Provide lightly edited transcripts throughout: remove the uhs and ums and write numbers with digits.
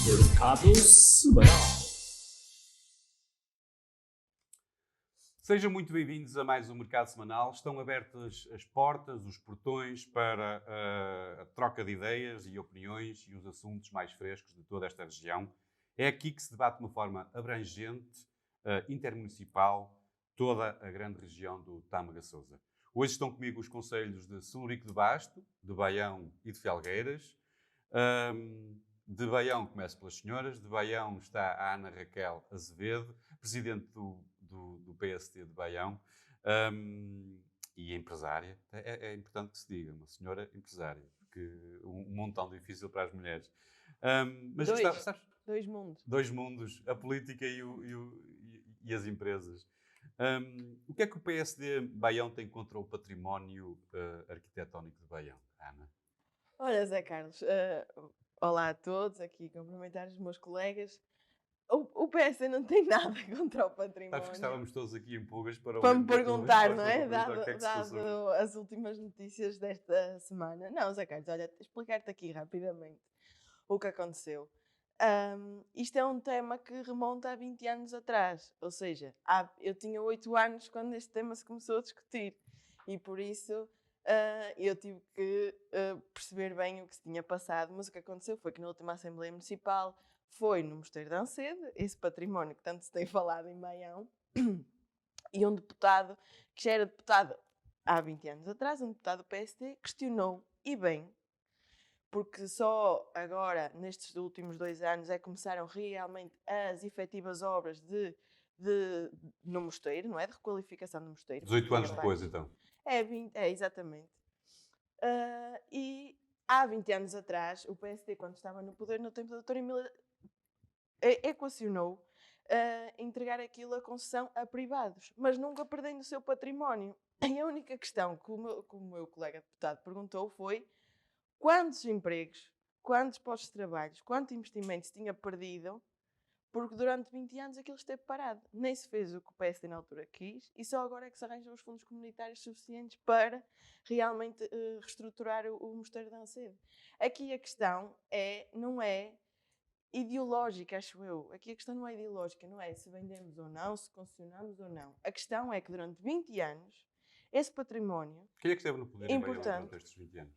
Mercado Semanal. Sejam muito bem-vindos a mais um Mercado Semanal. Estão abertas as portas, os portões para a troca de ideias e opiniões e os assuntos mais frescos de toda esta região. É aqui que se debate de uma forma abrangente, intermunicipal, toda a grande região do Tâmega Sousa. Hoje estão comigo os concelhos de Celurico de Basto, de Baião e de Felgueiras. De Baião, começo pelas senhoras. De Baião está a Ana Raquel Azevedo, presidente do PSD de Baião, e empresária. É importante que se diga, uma senhora empresária, porque um mundo tão difícil para as mulheres. Mas sabes? Dois mundos. Dois mundos, a política e as empresas. O que é que o PSD Baião tem contra o património arquitetónico de Baião, Ana? Olha, Zé Carlos, olá a todos, aqui cumprimentar os meus colegas. O PSD não tem nada contra o património. Sabes que estávamos todos aqui em pulgas para me perguntar, não é? Dado o que é que se Dado passou. as últimas notícias desta semana. Não, Zé Carlos, olha, explicar-te aqui rapidamente o que aconteceu. Isto é um tema que remonta a 20 anos atrás. Ou seja, eu tinha 8 anos quando este tema se começou a discutir. E por isso eu tive que perceber bem o que se tinha passado. Mas o que aconteceu foi que na última Assembleia Municipal foi no Mosteiro de Ancede, esse património que tanto se tem falado em Baião, e um deputado, que já era deputado há 20 anos atrás, um deputado do PSD, questionou, e bem, porque só agora, nestes últimos 2 anos, é que começaram realmente as efetivas obras no mosteiro, não é? De requalificação do mosteiro. 18 anos depois, então. Exatamente. E há 20 anos atrás, o PSD, quando estava no poder, no tempo da doutora Emília, equacionou entregar aquilo a concessão a privados, mas nunca perdendo o seu património. E a única questão que o meu colega deputado perguntou foi quantos empregos, quantos postos de trabalho, quanto investimento se tinha perdido, porque durante 20 anos aquilo esteve parado. Nem se fez o que o PSD na altura quis e só agora é que se arranjam os fundos comunitários suficientes para realmente reestruturar o Mosteiro de Ancede. Aqui a questão não é ideológica, acho eu. Aqui a questão não é ideológica, não é se vendemos ou não, se concessionamos ou não. A questão é que durante 20 anos, esse património... Quem é que esteve no poder em Baião durante estes 20 anos?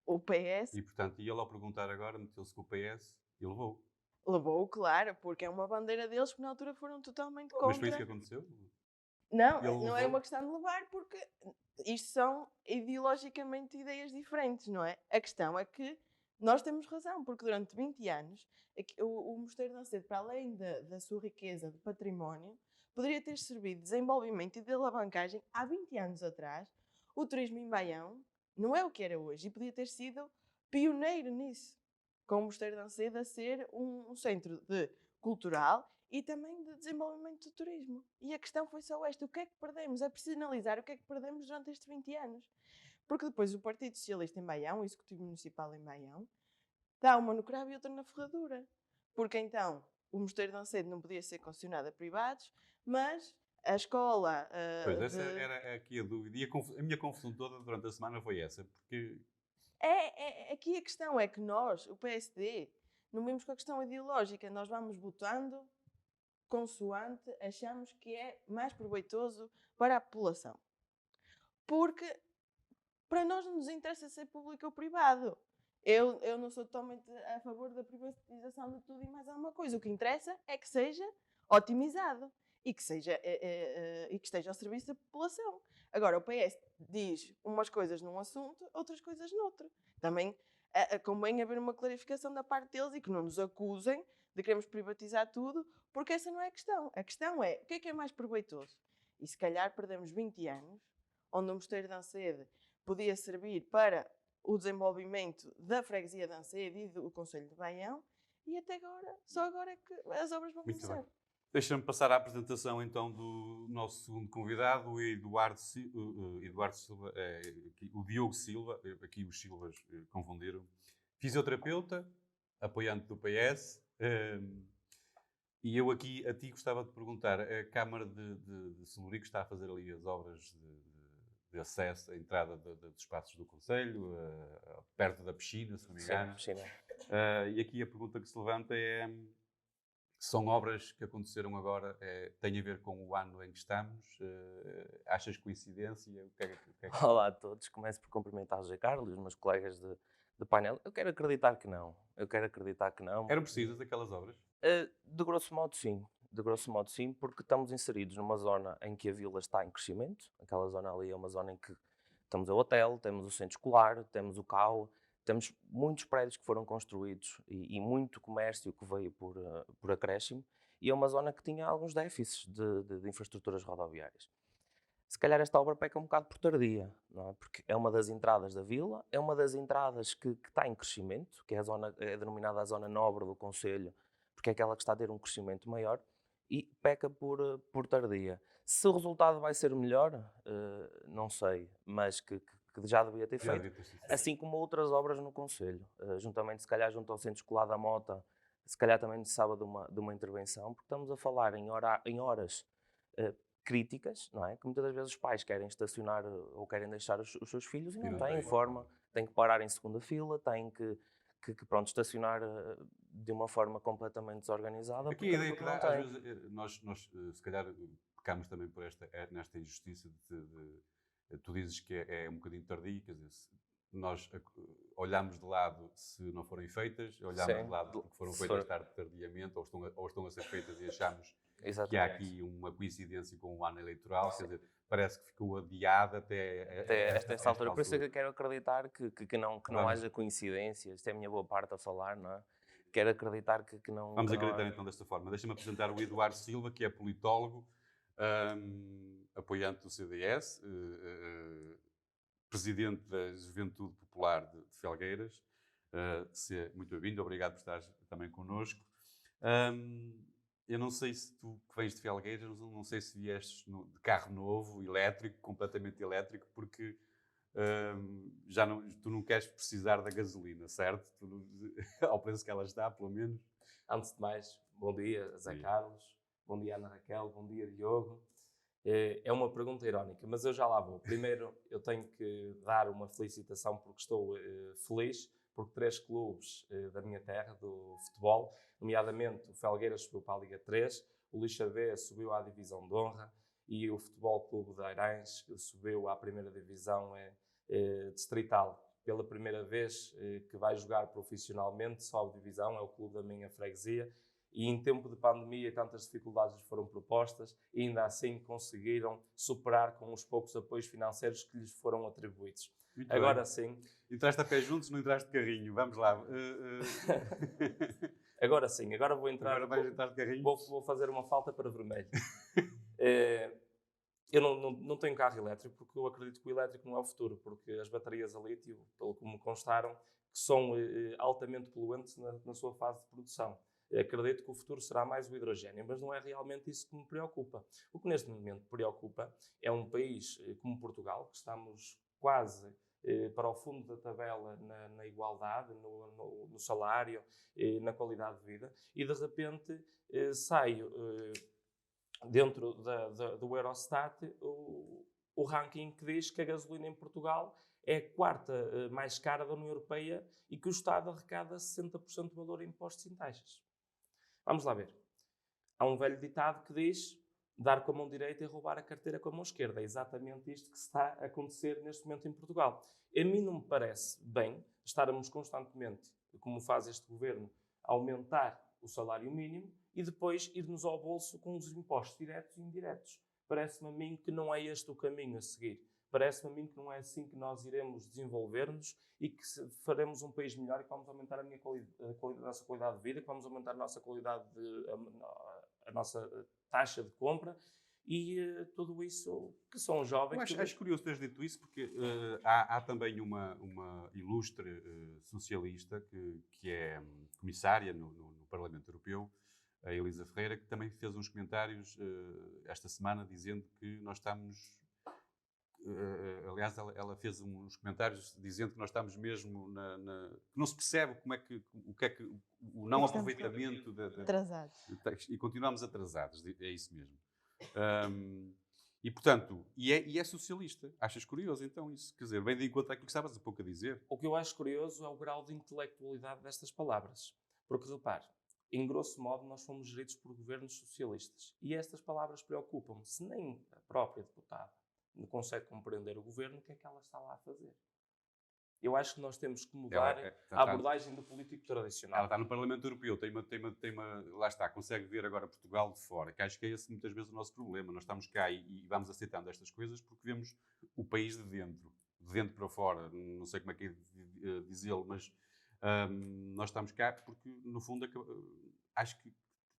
O PS. E, portanto, ele ao perguntar agora, meteu-se com o PS e levou. Levou, claro, porque é uma bandeira deles que na altura foram totalmente contra. Mas foi isso que aconteceu? Não é uma questão de levar, porque isto são ideologicamente ideias diferentes, não é? A questão é que nós temos razão, porque durante 20 anos o Mosteiro de Ancede, para além da sua riqueza de património, poderia ter servido de desenvolvimento e de alavancagem há 20 anos atrás. O turismo em Baião não é o que era hoje e podia ter sido pioneiro nisso, com o Mosteiro de Ancede a ser um centro cultural e também de desenvolvimento do turismo. E a questão foi só esta: o que é que perdemos? É preciso analisar o que é que perdemos durante estes 20 anos. Porque depois o Partido Socialista em Baião, o Executivo Municipal em Baião, dá uma no cravo e outra na ferradura. Porque então o Mosteiro de Ancede não podia ser concessionado a privados, mas a escola... Pois, essa era aqui a dúvida. E a minha confusão toda durante a semana foi essa, porque... Aqui a questão é que nós, o PSD, não vemos com a questão ideológica. Nós vamos votando consoante achamos que é mais proveitoso para a população. Porque para nós não nos interessa ser público ou privado. Eu não sou totalmente a favor da privatização de tudo e mais alguma coisa. O que interessa é que seja otimizado e que esteja ao serviço da população. Agora, o PS diz umas coisas num assunto, outras coisas noutro. Também convém haver uma clarificação da parte deles e que não nos acusem de queremos privatizar tudo, porque essa não é a questão. A questão é, o que é mais proveitoso? E se calhar perdemos 20 anos, onde o Mosteiro de Ancede podia servir para o desenvolvimento da freguesia de Ancede e do Concelho de Baião, e até agora, só agora é que as obras vão começar. Deixa-me passar à apresentação então do nosso segundo convidado, o Eduardo Silva, o Diogo Silva, aqui os Silvas confundiram, fisioterapeuta, apoiante do PS, e eu aqui a ti gostava de perguntar, a Câmara de Celurico está a fazer ali as obras de acesso, a entrada dos espaços do Concelho, perto da piscina, se não me engano. Sim, piscina. E aqui a pergunta que se levanta é: são obras que aconteceram agora, têm a ver com o ano em que estamos? Achas coincidência? O que é que... Olá a todos, começo por cumprimentar o José Carlos e os meus colegas de painel. Eu quero acreditar que não. Eu quero acreditar que não. Eram precisas aquelas obras? De grosso modo, sim. De grosso modo, sim, porque estamos inseridos numa zona em que a vila está em crescimento. Aquela zona ali é uma zona em que temos o hotel, temos o centro escolar, temos o CAU, temos muitos prédios que foram construídos e muito comércio que veio por acréscimo. E é uma zona que tinha alguns déficits de infraestruturas rodoviárias. Se calhar esta obra peca um bocado por tardia, não é? Porque é uma das entradas da vila, é uma das entradas que está em crescimento, que é, é denominada a zona nobre do concelho, porque é aquela que está a ter um crescimento maior, e peca por tardia. Se o resultado vai ser melhor, não sei, mas que já devia ter Já feito, devia ter sido. assim como outras obras no concelho. Juntamente, se calhar, junto ao Centro Escolar da Mota, se calhar também necessitava de uma intervenção, porque estamos a falar em horas críticas, não é? Que muitas das vezes os pais querem estacionar ou querem deixar os seus filhos e não têm forma, têm que parar em segunda fila, têm que pronto, estacionar de uma forma completamente desorganizada. Aqui a ideia que dá, às vezes, nós se calhar pecamos também por nesta injustiça tu dizes que é um bocadinho tardio, quer dizer, nós olhamos de lado se não forem feitas, olhamos de lado que foram feitas tardiamente ou estão a ser feitas e achamos que há aqui uma coincidência com o ano eleitoral, quer dizer, parece que ficou adiada até esta altura. Por isso é que eu quero acreditar que não haja coincidências. Isto é a minha boa parte a falar, não é? Quero acreditar que não... Vamos acreditar então desta forma. Deixa-me apresentar o Eduardo Silva, que é politólogo, apoiante do CDS, presidente da Juventude Popular de Felgueiras. Muito bem-vindo, obrigado por estar também connosco. Eu não sei se tu que vens de Felgueiras, não sei se viestes de carro novo, elétrico, completamente elétrico, porque tu não queres precisar da gasolina, certo? Ao preço que ela está, pelo menos. Antes de mais, bom dia, Zé Carlos, bom dia, Ana Raquel, bom dia, Diogo. É uma pergunta irónica, mas eu já lá vou. Primeiro, eu tenho que dar uma felicitação porque estou feliz, porque 3 clubes da minha terra, do futebol, nomeadamente o Felgueiras subiu para a Liga 3, o Lixa B subiu à Divisão de Honra e o Futebol Clube de Airães subiu à primeira Divisão Distrital. Pela primeira vez que vai jogar profissionalmente, sobe divisão, é o clube da minha freguesia. E em tempo de pandemia, tantas dificuldades lhes foram propostas e ainda assim conseguiram superar com os poucos apoios financeiros que lhes foram atribuídos. Muito agora bem. Sim. Entraste a pé juntos, não entraste de carrinho. Vamos lá. Agora sim, agora vou entrar. Agora vais entrar de carrinho. Vou fazer uma falta para vermelho. Eu não tenho carro elétrico porque eu acredito que o elétrico não é o futuro, porque as baterias a lítio, pelo que me constaram, que são altamente poluentes na sua fase de produção. Acredito que o futuro será mais o hidrogênio, mas não é realmente isso que me preocupa. O que neste momento me preocupa é um país como Portugal, que estamos quase para o fundo da tabela na igualdade, no salário, na qualidade de vida, e de repente saio dentro do Eurostat o ranking que diz que a gasolina em Portugal é a 4ª mais cara da União Europeia e que o Estado arrecada 60% do valor em impostos e taxas. Vamos lá ver. Há um velho ditado que diz dar com a mão direita e roubar a carteira com a mão esquerda. É exatamente isto que está a acontecer neste momento em Portugal. A mim não me parece bem estarmos constantemente, como faz este governo, a aumentar o salário mínimo e depois ir-nos ao bolso com os impostos diretos e indiretos. Parece-me a mim que não é este o caminho a seguir. Parece-me a mim que não é assim que nós iremos desenvolver-nos e que faremos um país melhor e que vamos aumentar a nossa qualidade de vida, que vamos aumentar a nossa qualidade a nossa taxa de compra e tudo isso que são jovens. Acho curioso teres dito isso porque há também uma ilustre socialista que é comissária no Parlamento Europeu, a Elisa Ferreira, que também fez uns comentários esta semana dizendo que nós estamos... aliás, ela fez uns comentários dizendo que nós estamos mesmo que não se percebe o que é que o não aproveitamento atrasados. E continuamos atrasados, é isso mesmo. E, portanto, é socialista. Achas curioso, então, isso? Quer dizer, bem de encontro àquilo que estavas há pouco a dizer. O que eu acho curioso é o grau de intelectualidade destas palavras. Porque, repare, em grosso modo, nós fomos geridos por governos socialistas. E estas palavras preocupam-me. Se nem a própria deputada consegue compreender o governo, o que é que ela está lá a fazer? Eu acho que nós temos que mudar a abordagem do político tradicional. Ela está no Parlamento Europeu, lá está, consegue ver agora Portugal de fora, que acho que é esse muitas vezes o nosso problema. Nós estamos cá e vamos aceitando estas coisas porque vemos o país de dentro para fora, não sei como é que é dizê-lo, mas nós estamos cá porque, no fundo, acho que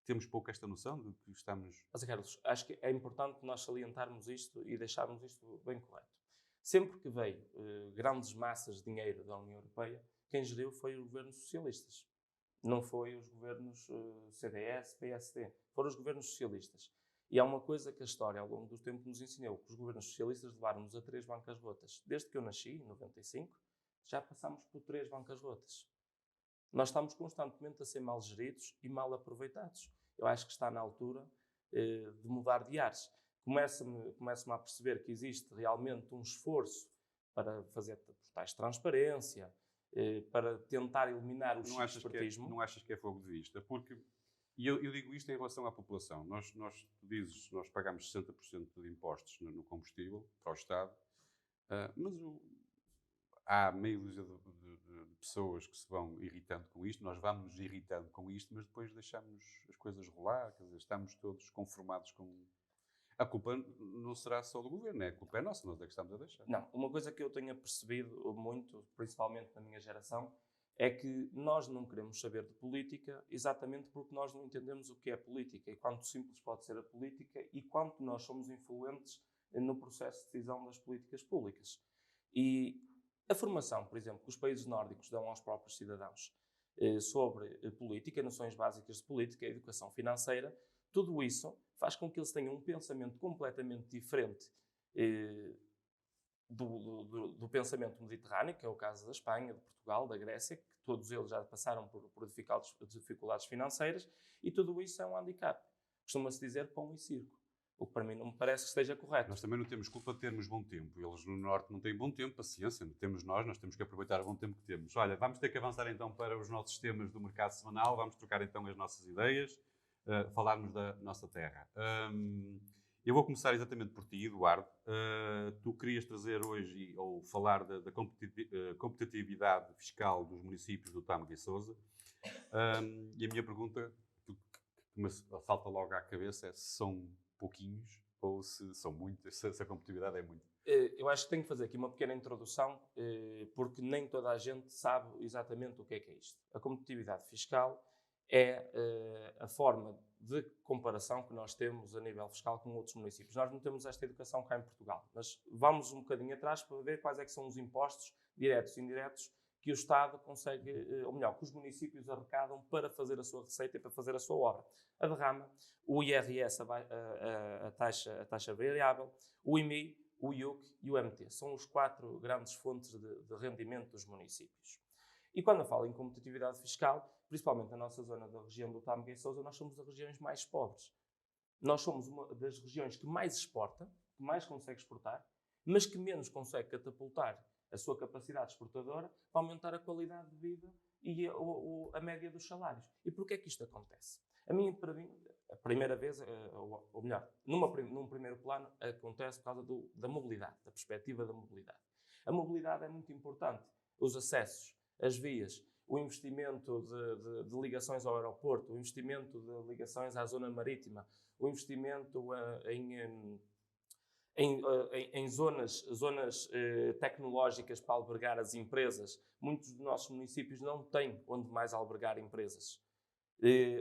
temos pouco esta noção de que estamos... Mas, Carlos, acho que é importante nós salientarmos isto e deixarmos isto bem correto. Sempre que veio grandes massas de dinheiro da União Europeia, quem geriu foi os governos socialistas. Não foi os governos CDS, PSD. Foram os governos socialistas. E há uma coisa que a história, ao longo do tempo, nos ensinou, que os governos socialistas levaram-nos a 3 bancas-rotas. Desde que eu nasci, em 95, já passámos por 3 bancas-rotas. Nós estamos constantemente a ser mal geridos e mal aproveitados. Eu acho que está na altura de mudar de ares. Começo-me a perceber que existe realmente um esforço para fazer tais transparência, para tentar eliminar o espertismo. Não achas que é fogo de vista? Porque, e eu digo isto em relação à população, nós pagamos 60% de impostos no combustível para o Estado, mas há meio dúzia de pessoas que se vão irritando com isto, nós vamos nos irritando com isto, mas depois deixamos as coisas rolar, quer dizer, estamos todos conformados com... A culpa não será só do governo, a culpa é nossa, nós é que estamos a deixar. Não, uma coisa que eu tenho percebido muito, principalmente na minha geração, é que nós não queremos saber de política exatamente porque nós não entendemos o que é política e quanto simples pode ser a política e quanto nós somos influentes no processo de decisão das políticas públicas. E a formação, por exemplo, que os países nórdicos dão aos próprios cidadãos sobre política, noções básicas de política, educação financeira, tudo isso faz com que eles tenham um pensamento completamente diferente do pensamento mediterrâneo, que é o caso da Espanha, de Portugal, da Grécia, que todos eles já passaram por dificuldades financeiras, e tudo isso é um handicap. Costuma-se dizer pão e circo, o que para mim não me parece que esteja correto. Nós também não temos culpa de termos bom tempo. Eles no Norte não têm bom tempo, paciência, não temos nós temos que aproveitar o bom tempo que temos. Olha, vamos ter que avançar então para os nossos temas do mercado semanal, vamos trocar então as nossas ideias. Falarmos da nossa terra. Eu vou começar exatamente por ti, Eduardo. Tu querias trazer hoje, ou falar da competitividade fiscal dos municípios do Tâmega e Sousa. E a minha pergunta, que me salta logo à cabeça, é se são pouquinhos ou se são muitos, se a competitividade é muito. Eu acho que tenho que fazer aqui uma pequena introdução, porque nem toda a gente sabe exatamente o que é isto. A competitividade fiscal é a forma de comparação que nós temos a nível fiscal com outros municípios. Nós não temos esta educação cá em Portugal, mas vamos um bocadinho atrás para ver quais é que são os impostos diretos e indiretos que o Estado consegue, ou melhor, que os municípios arrecadam para fazer a sua receita e para fazer a sua obra. A derrama, o IRS, a taxa variável, o IMI, o IUC e o MT. São os 4 grandes fontes de rendimento dos municípios. E quando eu falo em competitividade fiscal, principalmente na nossa zona da região do Tâmega e Sousa, nós somos das regiões mais pobres. Nós somos uma das regiões que mais exporta, que mais consegue exportar, mas que menos consegue catapultar a sua capacidade exportadora para aumentar a qualidade de vida e a média dos salários. E porquê é que isto acontece? A primeira vez, ou melhor, num primeiro plano, acontece por causa da mobilidade, da perspectiva da mobilidade. A mobilidade é muito importante. Os acessos, as vias, o investimento de ligações ao aeroporto, o investimento de ligações à zona marítima, o investimento em zonas tecnológicas para albergar as empresas. Muitos dos nossos municípios não têm onde mais albergar empresas.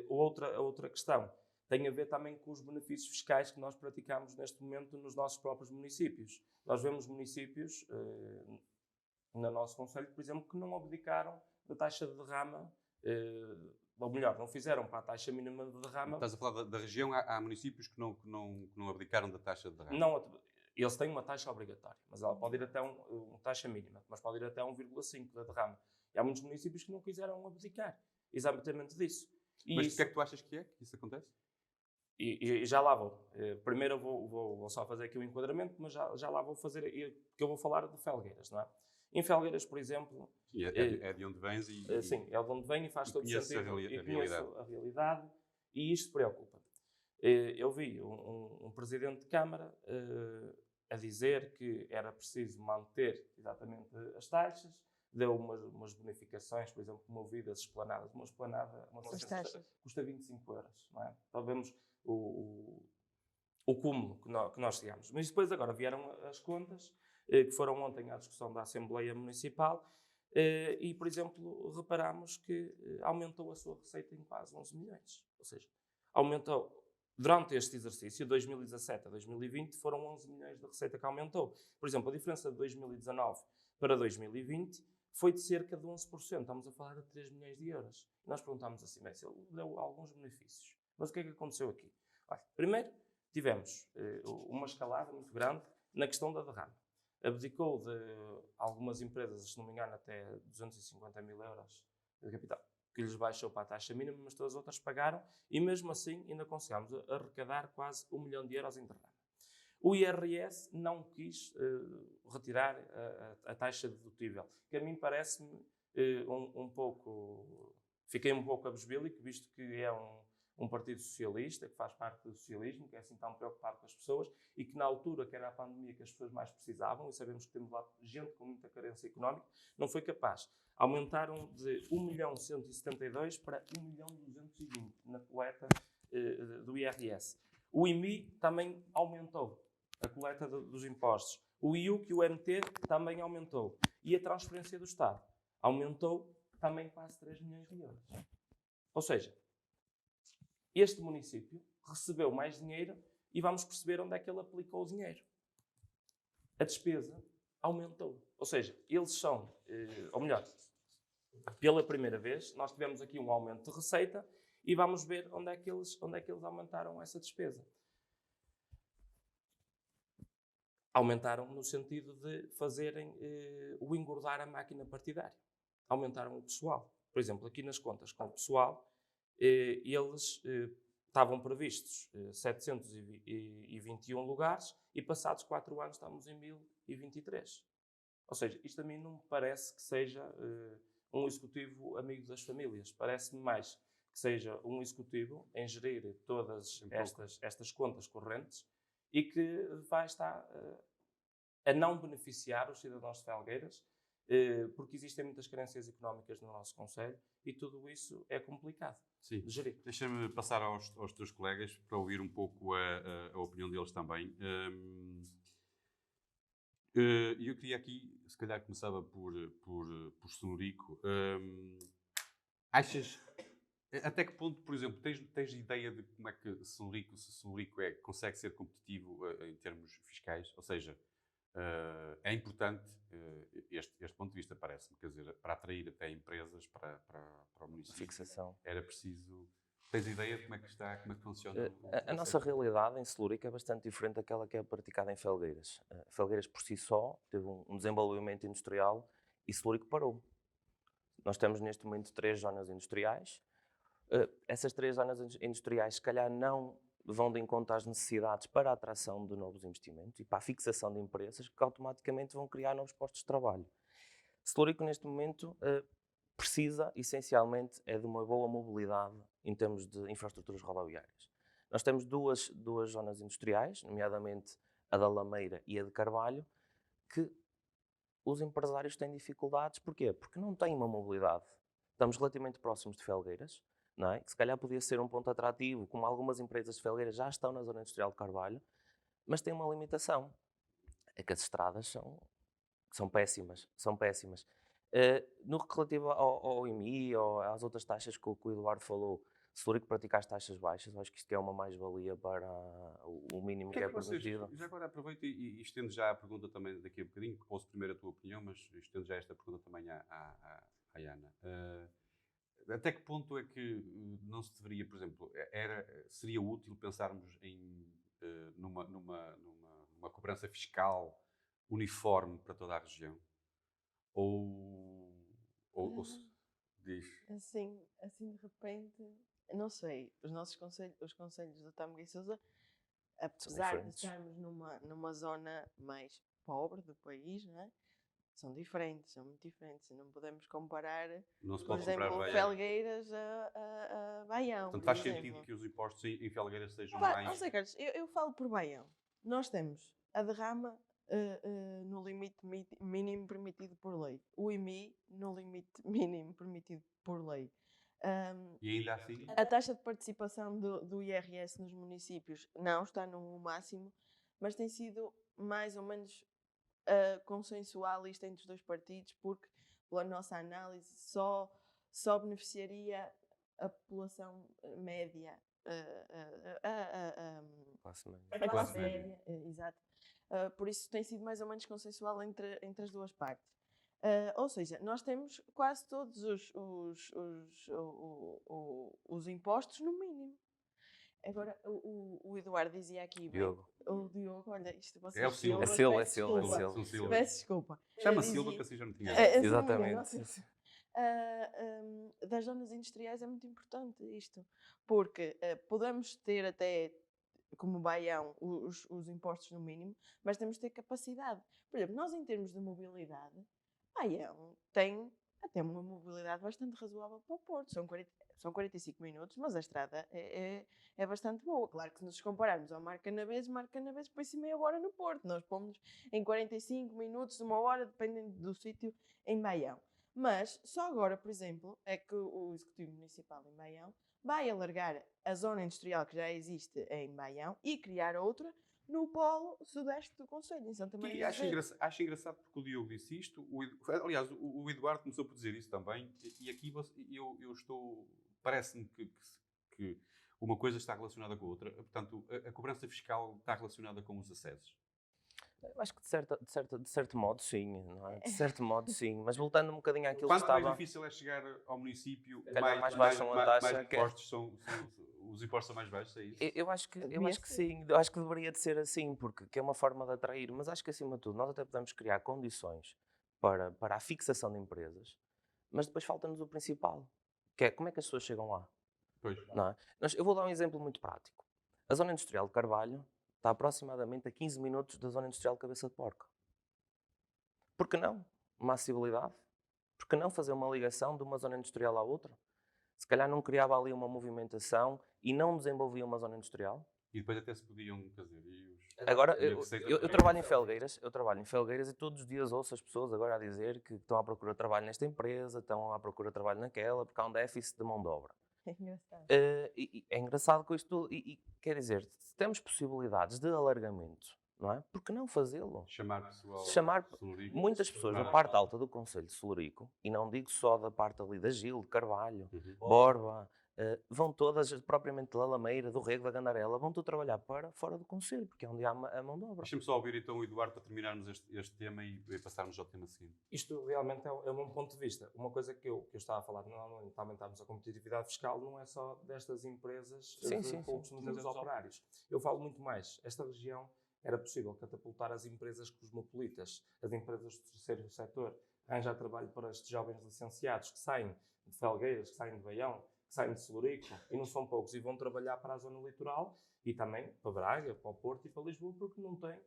Outra questão tem a ver também com os benefícios fiscais que nós praticamos neste momento nos nossos próprios municípios. Nós vemos municípios no nosso concelho, por exemplo, que não abdicaram da taxa de derrama, ou melhor, não fizeram para a taxa mínima de derrama. Estás a falar da região, há municípios que não abdicaram da taxa de derrama? Não, eles têm uma taxa obrigatória, mas ela pode ir até uma taxa mínima, mas pode ir até 1,5 da derrama. E há muitos municípios que não quiseram abdicar exatamente disso. Mas porquê é que tu achas que isso acontece? E já lá vou. Primeiro eu vou só fazer aqui um enquadramento, mas já lá vou fazer, porque eu vou falar de Felgueiras, não é? Em Felgueiras, por exemplo... É de onde vens e... Sim, é de onde venho e faz todo conheces sentido. a E conheço realidade. a realidade e isto preocupa-me. Eu vi um presidente de Câmara a dizer que era preciso manter exatamente as taxas, deu umas bonificações, por exemplo, promovidas esplanadas. Uma esplanada, As taxas. custa 25 euros, não é? Então vemos o cúmulo que nós chegamos. Mas depois agora vieram as contas, que foram ontem à discussão da Assembleia Municipal, e, por exemplo, reparamos que aumentou a sua receita em quase 11 milhões. Ou seja, aumentou, durante este exercício, 2017 a 2020, foram 11 milhões de receita que aumentou. Por exemplo, a diferença de 2019 para 2020 foi de cerca de 11%. Estamos a falar de 3 milhões de euros. E nós perguntámos assim, mas ele deu alguns benefícios. Mas o que é que aconteceu aqui? Olha, primeiro, tivemos uma escalada muito grande na questão da derrama. Abdicou de algumas empresas, se não me engano, até 250 mil euros de capital, que lhes baixou para a taxa mínima, mas todas as outras pagaram e mesmo assim ainda conseguimos arrecadar quase 1 milhão de euros em derrama. O IRS não quis retirar a taxa dedutível, que a mim parece-me um pouco... Fiquei um pouco abesbílico, visto que é um partido socialista, que faz parte do socialismo, que é assim tão preocupado com as pessoas e que na altura, que era a pandemia que as pessoas mais precisavam, e sabemos que temos lá gente com muita carência económica, não foi capaz. Aumentaram de 1.172.000 para 1.220.000 na coleta do IRS. O IMI também aumentou a coleta dos impostos. O IUC e o MT também aumentou. E a transferência do Estado aumentou também quase 3 milhões de euros. Ou seja, este município recebeu mais dinheiro e vamos perceber onde é que ele aplicou o dinheiro. A despesa aumentou. Ou seja, eles são, ou melhor, pela primeira vez, nós tivemos aqui um aumento de receita e vamos ver onde é que eles aumentaram essa despesa. Aumentaram no sentido de fazerem o engordar a máquina partidária. Aumentaram o pessoal. Por exemplo, aqui nas contas com o pessoal, eles estavam previstos 721 lugares e passados 4 anos estamos em 1023. Ou seja, isto a mim não me parece que seja um executivo amigo das famílias. Parece-me mais que seja um executivo em gerir todas estas contas correntes e que vai estar a não beneficiar os cidadãos de Felgueiras, porque existem muitas carências económicas no nosso concelho e tudo isso é complicado de gerir. Deixa-me passar aos teus colegas para ouvir um pouco a opinião deles também. Eu queria aqui, se calhar começava por Sonorico. Achas, até que ponto, por exemplo, tens ideia de como é que Sonorico consegue ser competitivo em termos fiscais? Ou seja, é importante este ponto de vista, parece-me, quer dizer, para atrair até empresas para o município. Fixação. Era preciso... Tens ideia de como é que funciona? A nossa realidade em Celúrica é bastante diferente daquela que é praticada em Felgueiras. Felgueiras por si só teve um desenvolvimento industrial e Celúrico parou. Nós temos neste momento 3 zonas industriais. Essas 3 zonas industriais se calhar não vão de encontro às necessidades para a atração de novos investimentos e para a fixação de empresas que automaticamente vão criar novos postos de trabalho. Celúrico neste momento precisa, essencialmente, é de uma boa mobilidade em termos de infraestruturas rodoviárias. Nós temos duas zonas industriais, nomeadamente a da Lameira e a de Carvalho, que os empresários têm dificuldades. Porquê? Porque não têm uma mobilidade. Estamos relativamente próximos de Felgueiras, não é? Que se calhar podia ser um ponto atrativo, como algumas empresas de Felgueiras já estão na zona industrial de Carvalho, mas tem uma limitação. É que as estradas são péssimas, são péssimas. No relativo ao IMI ou às outras taxas que o Eduardo falou, se for que praticar as taxas baixas, acho que isto é uma mais-valia para o mínimo que é permitido. Já agora aproveito e estendo já a pergunta também daqui a bocadinho, que posso primeiro a tua opinião, mas estendo já esta pergunta também à Ana. Até que ponto é que não se deveria, por exemplo, seria útil pensarmos numa cobrança fiscal uniforme para toda a região? Ou diz? Assim de repente, não sei, os conselhos do Tâmega e Sousa, apesar de diferentes. estarmos numa zona mais pobre do país, não é? São diferentes, são muito diferentes. E não podemos comparar, Não se por pode comprar exemplo, Baião. Felgueiras a Baião. Portanto, por faz exemplo. sentido que os impostos em Felgueiras sejam Ó mais... Zé Carlos, eu falo por Baião. Nós temos a derrama no limite mínimo permitido por lei. O IMI no limite mínimo permitido por lei. E ainda assim... A taxa de participação do IRS nos municípios não está no máximo, mas tem sido mais ou menos consensual isto entre os dois partidos, porque, pela nossa análise, só beneficiaria a população média. Classe média. A classe classe média, exato. Por isso tem sido mais ou menos consensual entre as duas partes. Ou seja, nós temos quase todos os impostos no mínimo. Agora, o Eduardo dizia aqui, bem, Diogo. o Diogo, olha, isto vocês É o Silva. É peço Silva, desculpa. São Silva. Peço desculpa. Chama Dizia- Silva, que assim já não tinha... assim, Exatamente. nossa, das zonas industriais é muito importante isto, porque podemos ter até, como Baião, os impostos no mínimo, mas temos de ter capacidade. Por exemplo, nós em termos de mobilidade, Baião tem até uma mobilidade bastante razoável para o Porto. São 45 minutos, mas a estrada é bastante boa. Claro que se nos compararmos ao Mar Canavês põe-se meia hora no Porto. Nós pomos em 45 minutos, uma hora, dependendo do sítio, em Baião. Mas só agora, por exemplo, é que o Executivo Municipal em Baião vai alargar a zona industrial que já existe em Baião e criar outra no polo sudeste do concelho, em Santa Maria E do acho, Rei. acho engraçado porque o Diogo disse isto, aliás, o Eduardo começou por dizer isso também, e aqui eu estou, parece-me que uma coisa está relacionada com a outra, portanto, a cobrança fiscal está relacionada com os acessos. Eu acho que de certo modo sim, não é? De certo modo sim, mas voltando um bocadinho àquilo que Quanto mais estava... difícil é chegar ao município, Calhar mais baixam a taxa mais que- impostos os impostos são mais baixos, é isso? Eu acho que Devia sim, eu acho que deveria de ser assim, porque que é uma forma de atrair, mas acho que acima de tudo nós até podemos criar condições para a fixação de empresas, mas depois falta-nos o principal, que é como é que as pessoas chegam lá, Pois. não é? Eu vou dar um exemplo muito prático. A zona industrial de Carvalho está aproximadamente a 15 minutos da zona industrial de Cabeça de Porco. Por que não uma acessibilidade? Por que não fazer uma ligação de uma zona industrial à outra? Se calhar não criava ali uma movimentação e não desenvolvia uma zona industrial? E depois até se podiam, quer dizer, e os... Agora, E a eu receita trabalho em Felgueiras, e todos os dias ouço as pessoas agora a dizer que estão à procura de trabalho nesta empresa, estão à procura de trabalho naquela, porque há um déficit de mão de obra. É engraçado. E é engraçado com isto tudo, e quer dizer, se temos possibilidades de alargamento, não é? Por que não fazê-lo? chamar pessoal... Chamar Solurico. muitas pessoas da parte alta do Conselho de Solurico, e não digo só da parte ali da Gil, de Carvalho, Uhum. Borba, vão todas, propriamente da Lameira, do Rego, da Gandarela, vão tudo trabalhar para fora do Conselho, porque é onde há a mão de obra. Deixa-me só ouvir então o Eduardo para terminarmos este tema e passarmos ao tema seguinte. Isto realmente é o meu ponto de vista. Uma coisa que eu estava a falar, normalmente aumentarmos a competitividade fiscal, não é só destas empresas de poucos números operários. Eu falo muito mais. Esta região era possível catapultar as empresas cosmopolitas, as empresas do terceiro setor, arranjar trabalho para estes jovens licenciados que saem de Felgueiras, que saem de Baião, que saem de Solurico, e não são poucos, e vão trabalhar para a zona litoral e também para Braga, para o Porto e para Lisboa, porque não têm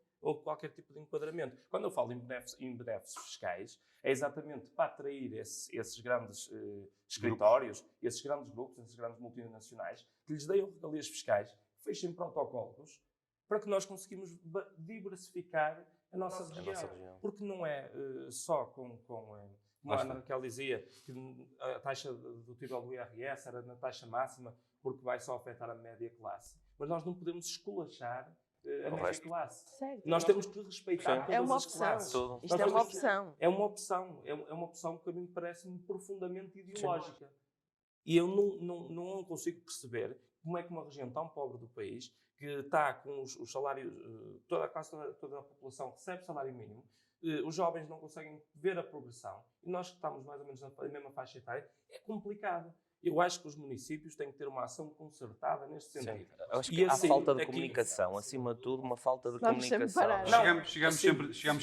qualquer tipo de enquadramento. Quando eu falo em benefícios fiscais, é exatamente para atrair esses grandes escritórios, esses grandes grupos, esses grandes multinacionais, que lhes deem regalias fiscais, fechem protocolos, para que nós conseguimos diversificar a nossa região. Porque não é só como a Ana Raquel dizia, que a taxa dedutível do IRS era na taxa máxima, porque vai só afetar a média classe. Mas nós não podemos esculachar a média classe. Certo. Nós temos que respeitar todas É uma as opção. classes. Isto Nós é uma temos opção. É uma opção. É uma opção que a mim parece-me profundamente ideológica. E eu não consigo perceber como é que uma região tão pobre do país, que está com os salários, toda a população recebe salário mínimo, os jovens não conseguem ver a progressão, e nós que estamos mais ou menos na mesma faixa etária, é complicado. Eu acho que os municípios têm que ter uma ação concertada neste sentido. Eu acho que há assim, falta de aqui- comunicação, acima de tudo, uma falta de Vamos sempre comunicação. parar. Não, Chegamos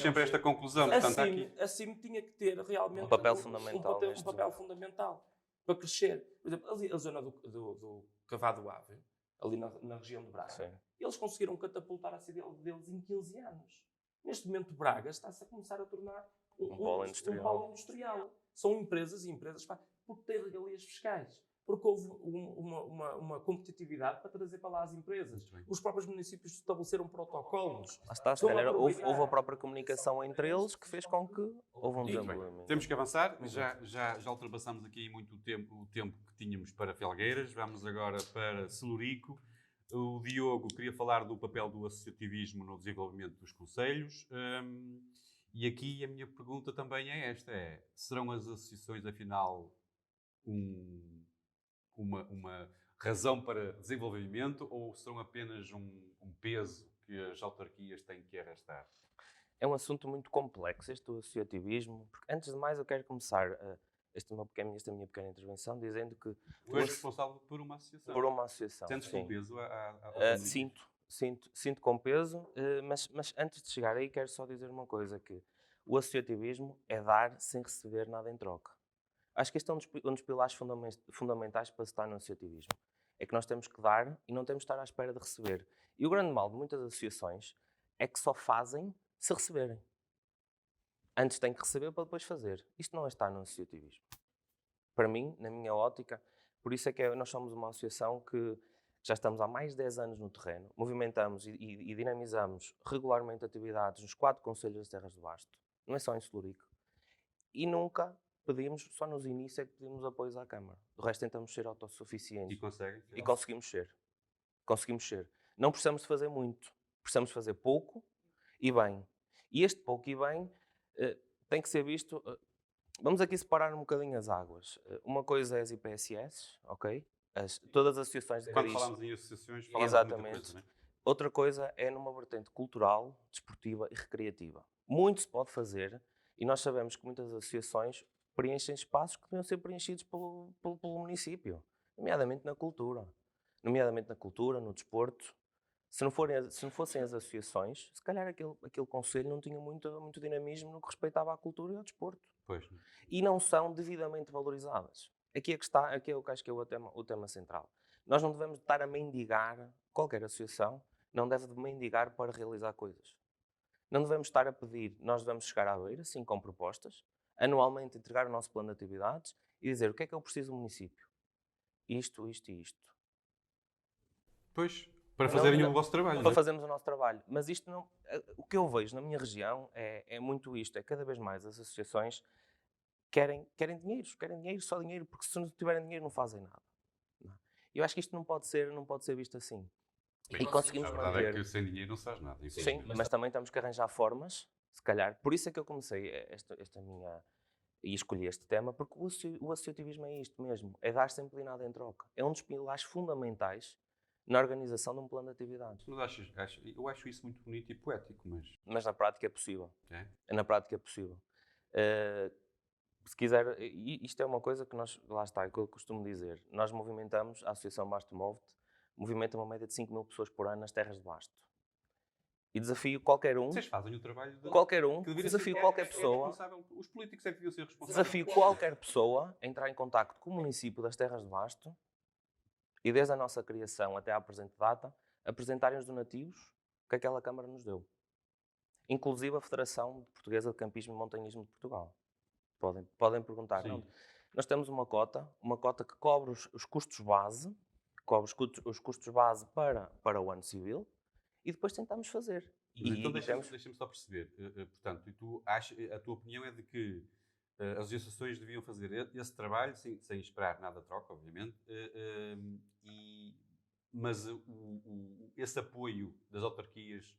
sempre a esta conclusão. Portanto, há aqui... Assim tinha que ter realmente Um papel fundamental um papel fundamental. para crescer. Por exemplo, ali a zona do Cavado Ave, ali na região de Braga, Sim. eles conseguiram catapultar a cidade deles em 15 anos. Neste momento, Braga está-se a começar a tornar Um polo industrial. São empresas e empresas porque têm regalias fiscais. Porque houve uma competitividade para trazer para lá as empresas. Os próprios municípios estabeleceram protocolos. Lá está, se calhar houve a própria comunicação entre eles que fez com que houve um desenvolvimento. Temos que avançar, já ultrapassamos aqui muito o tempo que tínhamos para Felgueiras, vamos agora para Celurico. O Diogo queria falar do papel do associativismo no desenvolvimento dos concelhos. E aqui a minha pergunta também é esta, serão as associações, afinal, uma razão para desenvolvimento ou serão apenas um peso que as autarquias têm que arrastar? É um assunto muito complexo, este do associativismo, porque antes de mais eu quero começar esta minha pequena intervenção dizendo que... Tu és responsável por uma associação. Por uma associação, Sentes sim. com peso Sinto com peso, mas antes de chegar aí quero só dizer uma coisa, que o associativismo é dar sem receber nada em troca. Acho que este é um dos pilares fundamentais para se estar no associativismo. É que nós temos que dar e não temos de estar à espera de receber. E o grande mal de muitas associações é que só fazem se receberem. Antes têm que receber para depois fazer. Isto não é estar no associativismo. Para mim, na minha ótica, por isso é que nós somos uma associação que já estamos há mais de 10 anos no terreno, movimentamos e dinamizamos regularmente atividades nos 4 concelhos das Terras do Basto, não é só em Celurico, e nunca pedimos, só nos inícios é que pedimos apoios à Câmara. Do resto tentamos ser autossuficientes. E conseguem? E conseguimos ser. Conseguimos ser. Não precisamos de fazer muito. Precisamos fazer pouco e bem. E este pouco e bem tem que ser visto... vamos aqui separar um bocadinho as águas. Uma coisa é as IPSS, ok? Todas as associações de Quando cariz. falamos em associações, falamos Exatamente. de muita coisa, não é? Outra coisa é numa vertente cultural, desportiva e recreativa. Muito se pode fazer e nós sabemos que muitas associações preenchem espaços que deviam ser preenchidos pelo município, nomeadamente na cultura, no desporto. Se não fossem as associações, se calhar aquele concelho não tinha muito dinamismo no que respeitava à cultura e ao desporto. Pois. E não são devidamente valorizadas. Aqui é que está, aqui é o que acho que é o tema central. Nós não devemos estar a mendigar, qualquer associação não deve mendigar para realizar coisas. Não devemos estar a pedir, nós devemos chegar à beira, sim, com propostas, anualmente entregar o nosso plano de atividades e dizer o que é que eu preciso do município. Isto e isto. Pois, para fazerem o vosso trabalho. Para fazermos o nosso trabalho. Mas isto não... O que eu vejo na minha região é muito isto. É cada vez mais as associações querem dinheiro, só dinheiro, porque se não tiverem dinheiro não fazem nada. Eu acho que isto não pode ser visto assim. E conseguimos manter. A verdade é que sem dinheiro não se faz nada. Sim, mas também temos que arranjar formas, se calhar. Por isso é que eu comecei esta minha... E escolhi este tema, porque o associativismo é isto mesmo. É dar sempre e nada em troca. É um dos pilares fundamentais na organização de um plano de atividades. Mas eu acho isso muito bonito e poético, mas na prática é possível. É? Na prática é possível. Se quiser, isto é uma coisa que nós, lá está, é o que eu costumo dizer. Nós movimentamos, a Associação Basto Move-te, movimenta uma média de 5.000 pessoas por ano nas terras de Basto. E desafio qualquer um... Vocês fazem o trabalho de... Qualquer um, desafio qualquer pessoa... Os políticos é que deviam ser responsáveis. Desafio qualquer pessoa a entrar em contacto com o município das Terras de Basto e desde a nossa criação até à presente data, apresentarem os donativos que aquela Câmara nos deu. Inclusive a Federação Portuguesa de Campismo e Montanhismo de Portugal. Podem perguntar. Não, nós temos uma cota que cobre os custos base, para o ano civil e depois tentamos fazer. Então deixa-me só perceber. Portanto, a tua opinião é de que as associações deviam fazer esse trabalho sem esperar nada a troca, obviamente, mas esse apoio das autarquias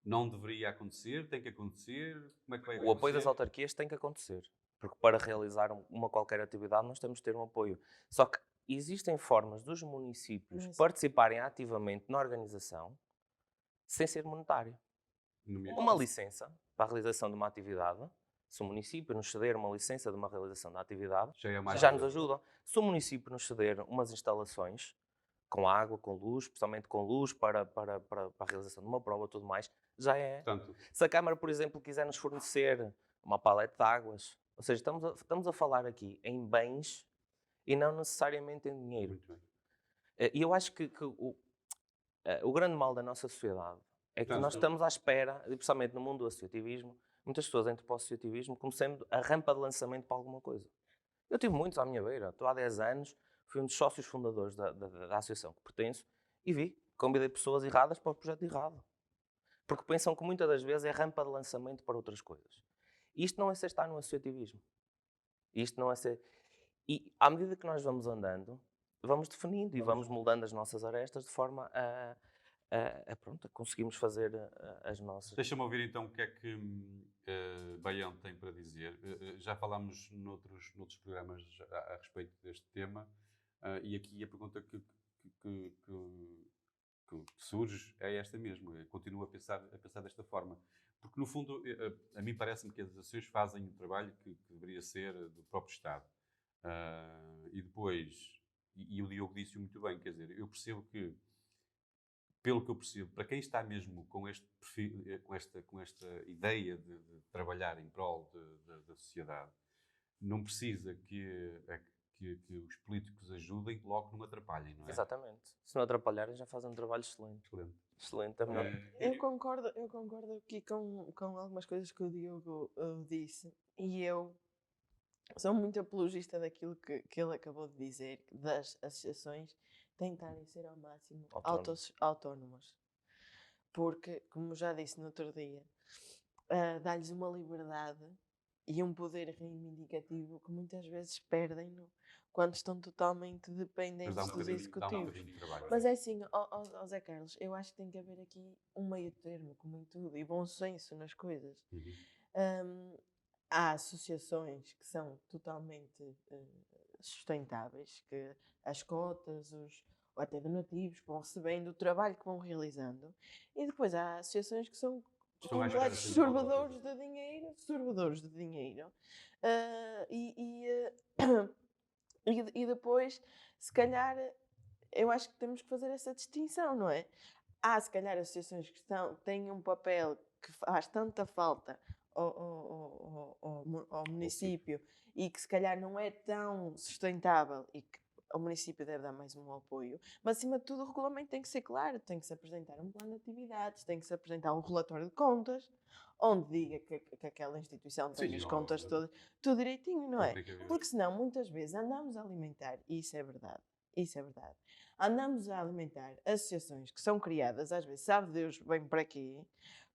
não deveria acontecer, tem que acontecer? Como é que vai acontecer? O apoio das autarquias tem que acontecer, porque para realizar uma qualquer atividade nós temos de ter um apoio. Só que existem formas dos municípios participarem ativamente na organização sem ser monetário. Uma licença para a realização de uma atividade, se o município nos ceder uma licença de uma realização da atividade, já nos ajuda. Se o município nos ceder umas instalações com água, com luz, especialmente com luz para a realização de uma prova e tudo mais, já é. Portanto, se a Câmara, por exemplo, quiser nos fornecer uma palete de águas, ou seja, estamos a falar aqui em bens e não necessariamente em dinheiro. Muito bem. E eu acho que o grande mal da nossa sociedade é que Portanto, nós estamos à espera, e principalmente no mundo do associativismo, muitas pessoas entram para o associativismo como sendo a rampa de lançamento para alguma coisa. Eu tive muitos à minha beira. Estou há 10 anos, fui um dos sócios fundadores da associação que pertenço e convidei pessoas erradas para o projeto errado. Porque pensam que muitas das vezes é rampa de lançamento para outras coisas. E isto não é ser estar no associativismo. Isto não é ser... E à medida que nós vamos andando, vamos definindo e vamos moldando as nossas arestas de forma a conseguirmos fazer as nossas... Deixa-me ouvir então o que é que Baião tem para dizer. Já falámos noutros programas a respeito deste tema, e aqui a pergunta que surge é esta mesmo. Continuo a pensar desta forma. Porque, no fundo, a mim parece-me que as associações fazem o trabalho que deveria ser do próprio Estado. E depois, e o Diogo disse muito bem, quer dizer, eu percebo que, pelo que eu percebo, para quem está mesmo com este perfil, com esta ideia de trabalhar em prol da sociedade, não precisa que os políticos ajudem, logo não atrapalhem, não é? Exatamente. Se não atrapalharem, já fazem um trabalho excelente. Excelente, é melhor. Eu concordo aqui com algumas coisas que o Diogo disse, e eu sou muito apologista daquilo que ele acabou de dizer, das associações tentarem ser ao máximo autónomas. Porque, como já disse no outro dia, dá-lhes uma liberdade e um poder reivindicativo que muitas vezes perdem-no quando estão totalmente dependentes dos executivos. Mas é assim, Zé Carlos, eu acho que tem que haver aqui um meio termo, como em tudo, e bom senso nas coisas. Há associações que são totalmente sustentáveis, que as cotas, ou até donativos que vão recebendo, o trabalho que vão realizando, e depois há associações que são completos sorbedores de dinheiro, e depois, se calhar, eu acho que temos que fazer essa distinção, não é? Há, se calhar, associações que têm um papel que faz tanta falta ao município e que, se calhar, não é tão sustentável e que o município deve dar mais um apoio, mas acima de tudo o regulamento tem que ser claro, tem que se apresentar um plano de atividades, tem que se apresentar um relatório de contas, onde diga que aquela instituição tem as contas todas, tudo direitinho, não é? Porque senão muitas vezes andamos a alimentar, e isso é verdade, andamos a alimentar associações que são criadas, às vezes sabe Deus bem para quê,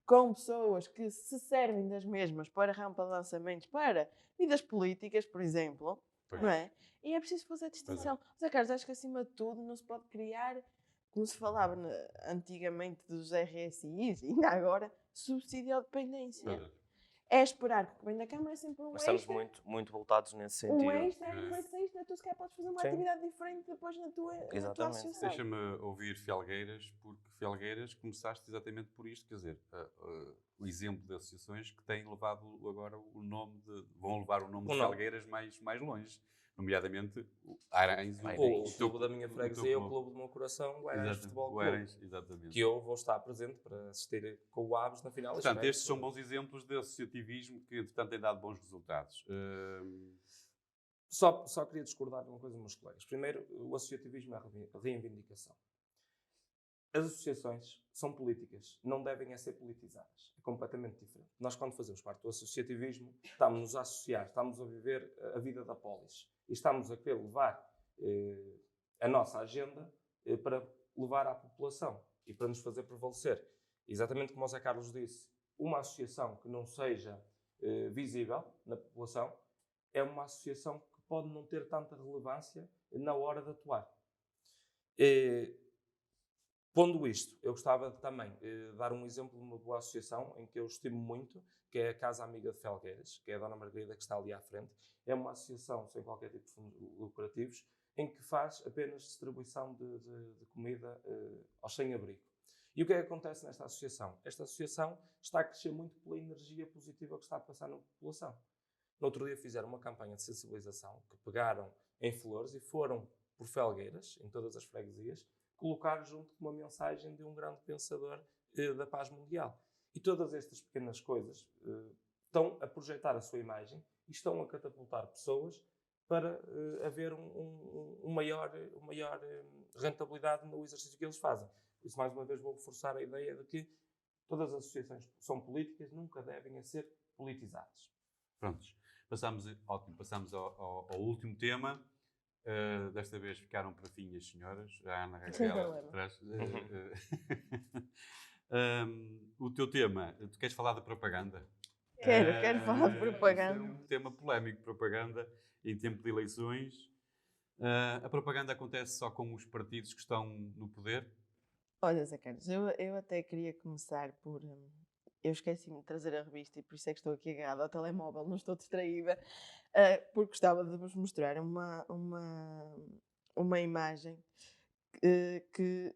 com pessoas que se servem das mesmas para rampa de lançamentos, para vidas políticas, por exemplo, não é? E é preciso fazer a distinção. Zé Carlos, acho que acima de tudo não se pode criar, como se falava antigamente dos RSIs, e ainda agora, subsídio à dependência. É esperar que vem da Câmara, é sempre um extra. Estamos muito voltados nesse sentido. Um extra, esse extra, tu sequer podes fazer uma atividade diferente depois na tua associação. Deixa-me ouvir Felgueiras, porque Felgueiras começaste exatamente por isto, quer dizer, o exemplo de associações que têm levado agora o nome vão levar o nome de Felgueiras mais longe. Nomeadamente o Airães, o clube da minha freguesia, o clube do meu coração, o Airães Futebol Clube, que eu vou estar presente para assistir com o Aves na final. Portanto, estes são bons exemplos de associativismo que, entretanto, têm dado bons resultados. Só queria discordar de uma coisa dos meus colegas. Primeiro, o associativismo é a reivindicação. As associações são políticas, não devem ser politizadas. É completamente diferente. Nós, quando fazemos parte do associativismo, estamos-nos a associar, estamos a viver a vida da polis. E estamos a querer levar a nossa agenda para levar à população e para nos fazer prevalecer. Exatamente como o Zé Carlos disse, uma associação que não seja visível na população é uma associação que pode não ter tanta relevância na hora de atuar. Pondo isto, eu gostava de também dar um exemplo de uma boa associação em que eu estimo muito, que é a Casa Amiga de Felgueiras, que é a Dona Margarida que está ali à frente. É uma associação sem qualquer tipo de fundos lucrativos, em que faz apenas distribuição de comida aos sem-abrigo. E o que é que acontece nesta associação? Esta associação está a crescer muito pela energia positiva que está a passar na população. No outro dia fizeram uma campanha de sensibilização, que pegaram em flores e foram por Felgueiras, em todas as freguesias, colocar junto com uma mensagem de um grande pensador da paz mundial. E todas estas pequenas coisas estão a projetar a sua imagem e estão a catapultar pessoas para haver uma maior rentabilidade no exercício que eles fazem. Por isso, mais uma vez, vou reforçar a ideia de que todas as associações que são políticas nunca devem ser politizadas. Prontos. Passamos ao último tema. Desta vez ficaram para fim as senhoras. A Ana Raquel traz. O teu tema, tu queres falar da propaganda? Quero falar de propaganda. É um tema polémico, propaganda em tempo de eleições. A propaganda acontece só com os partidos que estão no poder? Olha, Zé Carlos, eu até queria começar por... eu esqueci-me de trazer a revista e por isso é que estou aqui agarrada ao telemóvel, não estou distraída, porque gostava de vos mostrar uma imagem que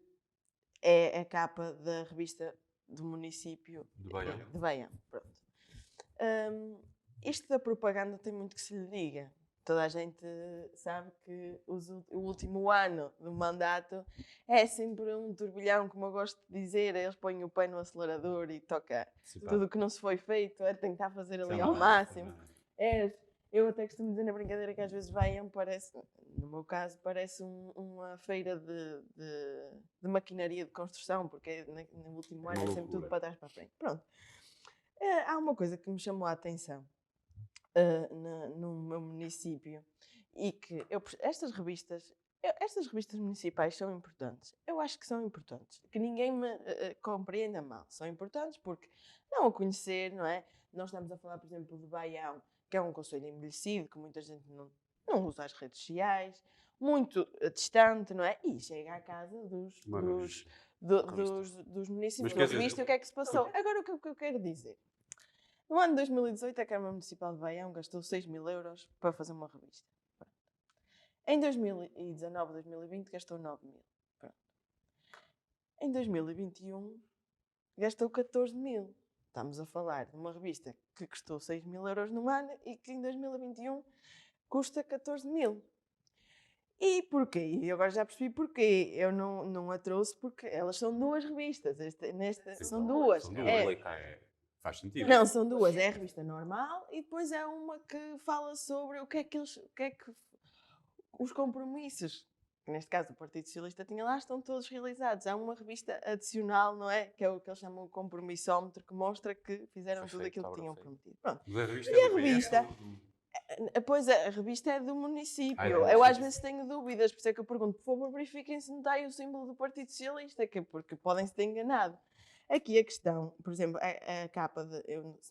é a capa da revista do município De Baião. de Baião. Pronto. Isto da propaganda tem muito que se lhe diga. Toda a gente sabe que o último ano do mandato é sempre um turbilhão, como eu gosto de dizer. Eles põem o pé no acelerador e toca tudo o que não se foi feito, é tentar fazer ali ao máximo. Eu até costumo dizer na brincadeira que às vezes parece, no meu caso, parece uma feira de maquinaria de construção, porque no último ano é sempre tudo para trás para a frente. Pronto. Há uma coisa que me chamou a atenção no meu município e que estas revistas municipais são importantes. Eu acho que são importantes. Que ninguém me compreenda mal. São importantes porque não a conhecer, não é? Nós estamos a falar, por exemplo, de Baião, que é um concelho envelhecido, que muita gente não usa as redes sociais, muito distante, não é? E chega à casa dos municípios da revista e o que é que se passou. Agora, o que eu quero dizer? No ano de 2018, a Câmara Municipal de Baião gastou 6.000 euros para fazer uma revista. Pronto. Em 2019, 2020, gastou 9.000. Pronto. Em 2021, gastou 14.000. Estamos a falar de uma revista que custou 6.000 euros no ano e que em 2021 custa 14.000. E porquê? Eu agora já percebi porquê. Eu não a trouxe porque elas são duas revistas. São duas. Faz sentido. Não, são duas. É a revista normal e depois é uma que fala sobre o que é que os compromissos, que neste caso o Partido Socialista tinha lá, estão todos realizados. Há uma revista adicional, não é? Que é o que eles chamam de compromissómetro, que mostra que fizeram tudo aquilo que tinham prometido. Pronto. Mas a revista E a revista... Pois a revista é do município. Eu às vezes tenho dúvidas, por isso é que eu pergunto, por favor, verifiquem se não está aí o símbolo do Partido Socialista, porque podem-se ter enganado. Aqui a questão, por exemplo, a capa,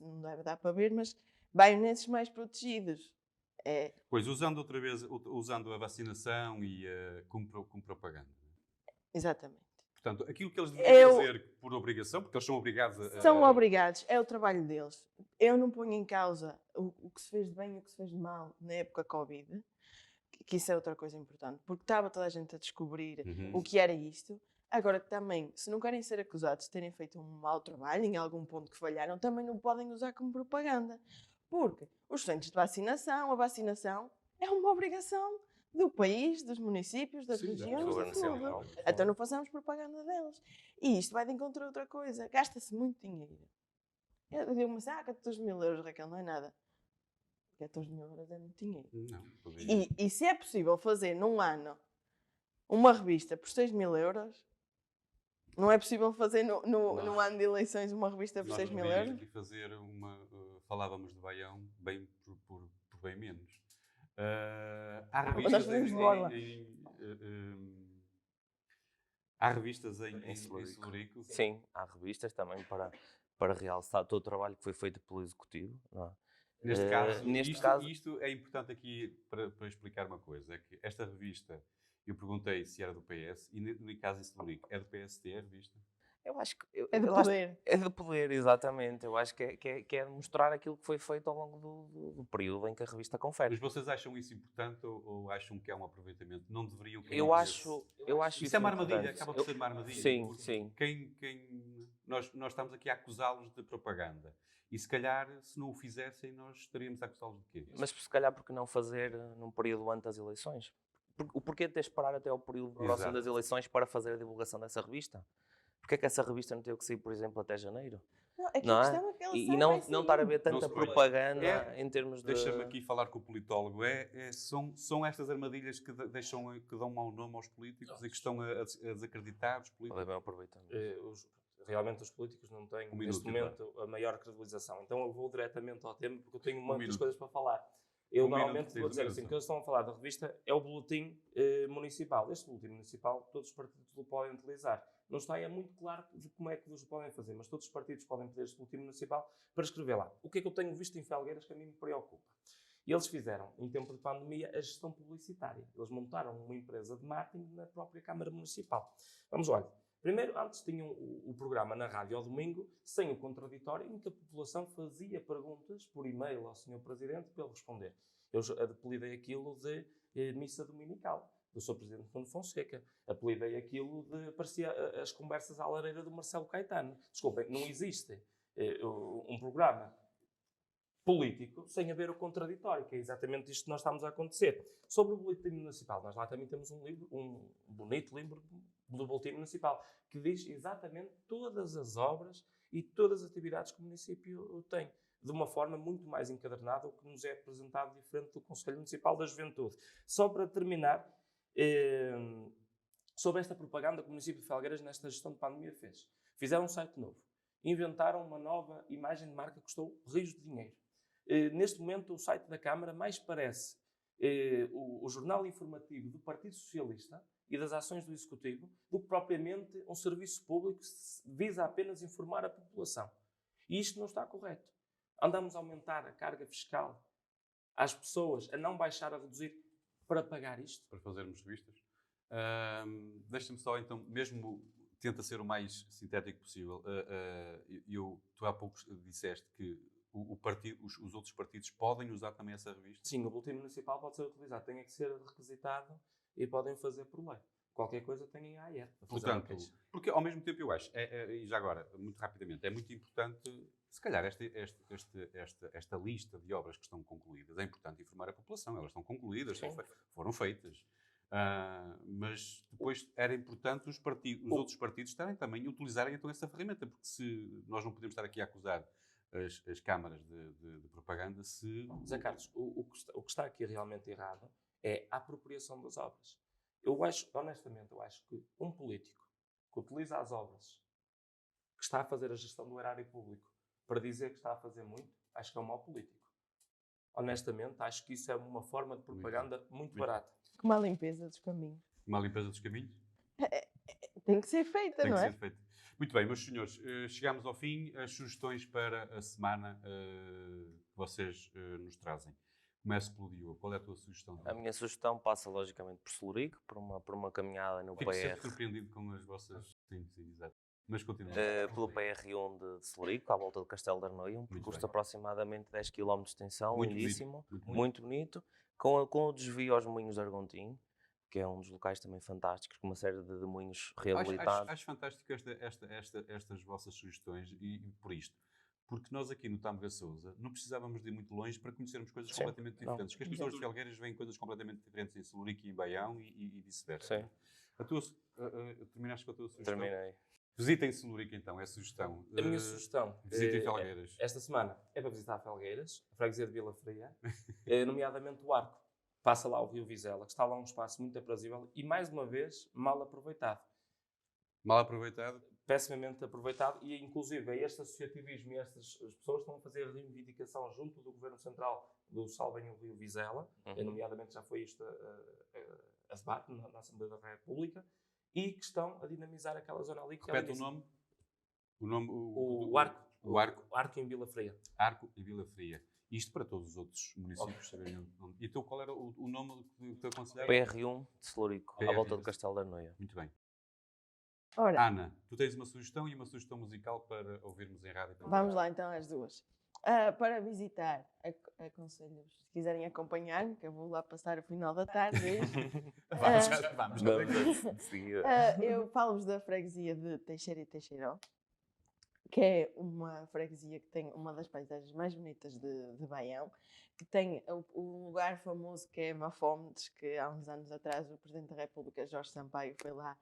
não deve dar para ver, mas baionetes mais protegidos. Pois, usando a vacinação e como propaganda. Exatamente. Portanto, aquilo que eles deveriam fazer por obrigação, porque eles são obrigados a... São obrigados, é o trabalho deles. Eu não ponho em causa o que se fez de bem e o que se fez de mal na época Covid, que isso é outra coisa importante, porque estava toda a gente a descobrir o que era isto. Agora também, se não querem ser acusados de terem feito um mau trabalho, em algum ponto que falharam, também não podem usar como propaganda. Porque os centros de vacinação, a vacinação é uma obrigação do país, dos municípios, das regiões, de tudo. Então não façamos propaganda deles. E isto vai de encontro a outra coisa. Gasta-se muito dinheiro. Eu digo-me assim, 14.000 euros, Raquel, não é nada. 14.000 euros é muito dinheiro. Não, e se é possível fazer num ano uma revista por 6.000 euros, não é possível fazer no ano de eleições uma revista por 6.000 euros? Nós aqui fazer falávamos de Baião bem por bem menos. Há revistas em Celurico? Sim, há revistas também para realçar todo o trabalho que foi feito pelo Executivo. Não é? Neste caso, isto é importante aqui para explicar uma coisa, é que esta revista, eu perguntei se era do PS, e no caso em Celurico, é do PSD a revista? Eu acho que... É do poder. É do poder, exatamente. Eu acho que é mostrar aquilo que foi feito ao longo do período em que a revista confere. Mas vocês acham isso importante ou acham que é um aproveitamento? Não deveriam... Eu acho isso é uma armadilha, acaba por ser uma armadilha. Sim. Nós estamos aqui a acusá-los de propaganda. E se calhar, se não o fizessem, nós estaríamos a acusá-los de quê? Mas se calhar porque não fazer num período antes das eleições? O porquê de ter de esperar até ao período próximo das eleições para fazer a divulgação dessa revista? Porquê é que essa revista não teve que sair, por exemplo, até janeiro? Não, é que Não a é? questão é que ela E sai, não, vai não estar a ver saindo. Não tanta se pode. propaganda em termos de... Deixa-me aqui falar com o politólogo. São estas armadilhas que que dão mau nome aos políticos e que estão a desacreditar os políticos? Podem aproveitando. Realmente os políticos não têm, Um neste minuto, momento, a maior credibilização. Então eu vou diretamente ao tema, porque eu tenho muitas minuto. coisas para falar. Eu Um normalmente minuto, vou dizer assim, o que eles estão a falar da revista é o boletim municipal. Este boletim municipal todos os partidos o podem utilizar. Não está é muito claro de como é que os podem fazer, mas todos os partidos podem pedir este boletim municipal para escrever lá. O que é que eu tenho visto em Felgueiras que a mim me preocupa? E eles fizeram, em tempo de pandemia, a gestão publicitária. Eles montaram uma empresa de marketing na própria Câmara Municipal. Vamos lá. Primeiro, antes tinham o programa na rádio ao domingo, sem o contraditório, em que a população fazia perguntas por e-mail ao Sr. Presidente para ele responder. Eu apelidei aquilo de missa dominical, do Sr. Presidente Nuno Fonseca. Apelidei aquilo de, parecia as conversas à lareira do Marcelo Caetano. Desculpem, não existe um programa político sem haver o contraditório, que é exatamente isto que nós estamos a acontecer. Sobre o boletim municipal, nós lá também temos um livro, um bonito livro do boletim municipal, que diz exatamente todas as obras e todas as atividades que o município tem, de uma forma muito mais encadernada, o que nos é apresentado diferente do Conselho Municipal da Juventude. Só para terminar, sobre esta propaganda que o município de Felgueiras nesta gestão de pandemia fez. Fizeram um site novo, inventaram uma nova imagem de marca que custou rios de dinheiro. Neste momento, o site da Câmara mais parece o jornal informativo do Partido Socialista e das ações do Executivo do que propriamente um serviço público que visa apenas informar a população. E isto não está correto. Andamos a aumentar a carga fiscal às pessoas, a não baixar, a reduzir, para pagar isto. Para fazermos vistas. Deixa-me só, então, mesmo tenta ser o mais sintético possível. Tu há pouco disseste que os outros partidos podem usar também essa revista? Sim, o boletim municipal pode ser utilizado. Tem que ser requisitado e podem fazer por lei. Qualquer coisa tem a AE. Portanto, porque ao mesmo tempo eu acho, e já agora, muito rapidamente, é muito importante, se calhar esta lista de obras que estão concluídas, é importante informar a população. Elas estão concluídas, foram feitas. Mas depois era importante os outros partidos também utilizarem então essa ferramenta, porque se nós não podemos estar aqui a acusar as câmaras de propaganda se... Zé Carlos, o que está aqui realmente errado é a apropriação das obras. Eu acho, honestamente, que um político que utiliza as obras, que está a fazer a gestão do erário público, para dizer que está a fazer muito, acho que é um mau político. Honestamente, acho que isso é uma forma de propaganda muito barata. Como a limpeza dos caminhos. Uma limpeza dos caminhos? Tem que ser feita, Tem não que é? ser feita. Muito bem, meus senhores, chegamos ao fim. As sugestões para a semana que vocês nos trazem. Começo pelo Diogo. Qual é a tua sugestão? A minha sugestão passa logicamente por Celurico, por uma caminhada no Fico sempre PR. surpreendido com as vossas... Sim, exato. Mas continua. Pelo PR1 de Celurico, à volta do Castelo de Arnoio, um percurso de bem. aproximadamente 10 km de extensão, Muito lindíssimo, bonito, muito bonito, com o desvio aos Moinhos de Argontim, que é um dos locais também fantásticos, com uma série de moinhos reabilitados. Acho fantástico estas vossas sugestões e por isto. Porque nós aqui no Tâmega Sousa não precisávamos de ir muito longe para conhecermos coisas completamente diferentes. Porque as pessoas de Felgueiras veem coisas completamente diferentes em Celurico e em Baião e vice-versa. Sim. Terminaste com a tua sugestão? Terminei. Visitem Celurico então, é a sugestão. A minha sugestão Visitem Felgueiras. esta semana é para visitar Felgueiras, a freguesia de Vila Fria, nomeadamente o Arco. Passa lá o Rio Vizela, que está lá um espaço muito aprazível e, mais uma vez, mal aproveitado. Mal aproveitado? Pessimamente aproveitado e, inclusive, este associativismo e estas pessoas estão a fazer reivindicação junto do Governo Central do Salvem o Rio Vizela, nomeadamente já foi isto a debate na Assembleia da República, e que estão a dinamizar aquela zona ali. Repete o nome? O Arco. O Arco. O Arco em Vila Fria. Arco e Vila Fria. Isto para todos os outros municípios saberem onde. E então qual era o nome que te aconselhava? PR1 de Celurico, à volta do Castelo de Arnoia. Muito bem. Ora, Ana, tu tens uma sugestão e uma sugestão musical para ouvirmos em rádio? vamos lá então às duas. Para visitar, aconselho-vos, se quiserem acompanhar-me, que eu vou lá passar o final da tarde hoje. Vamos. Eu falo-vos da freguesia de Teixeira e Teixeiró, que é uma freguesia que tem uma das paisagens mais bonitas de Baião, que tem o lugar famoso que é Mafómedes, que há uns anos atrás o Presidente da República, Jorge Sampaio, foi lá